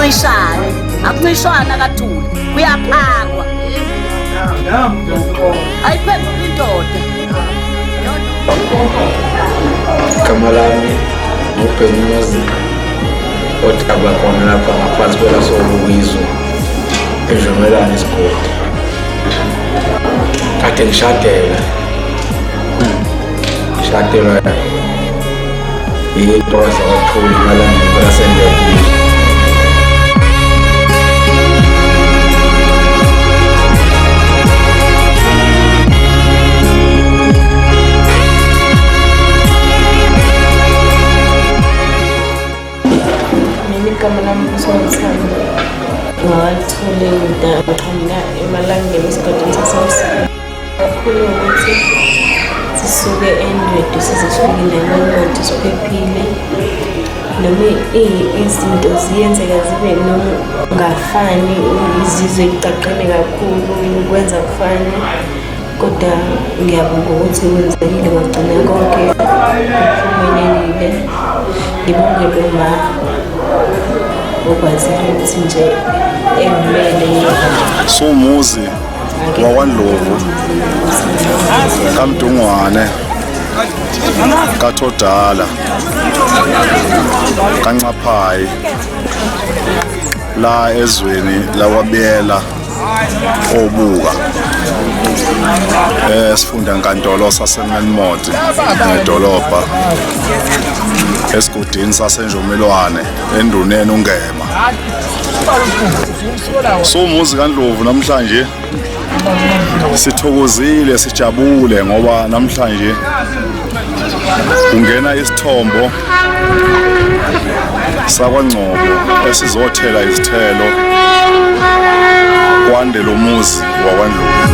Akuncishane, akuncishwana kaThuli. Kuyaphakwa. Ayiphendula indoda. Igama lami nguBhekumuzi odaba khona lapha ngaphansi kwelasobukizwa eJomelani isigodi. Kade ngishadela. Ngishadelwa yinto zabathuli malangeni kwelasendaweni. Igama lami Snothando Luthuli ngaqhamuka emalangeni esigodini sasemsini. Kakhulu ukuthi sisuke endwedwe sizifike namanzi siphephile. Noma izinto ziyenzeka zibe noma ungafani, izizwe licaqene kakhulu ukwenza kufane. Kodwa ngiyabonga ukuthi wenzekile kwagcina konke kuphumelelile. Ngibonge noma ukwazi ukuthi nje engimele Sumuzi wakwaNdlovu kaMdungwane kaThodala kaNcaphayi la ezweni lakwabiyela obuka sifunda enkantolo saseManmoti nedolobha esigodini sasenjomelwane enduneni ungema. Sumuzi kaNdlovu namhlanje sithokozile sijabule ngoba namhlanje kungena isithombo sakwaNgcobo esizothela izithelo kwande lo muzi wakwaNdlovu.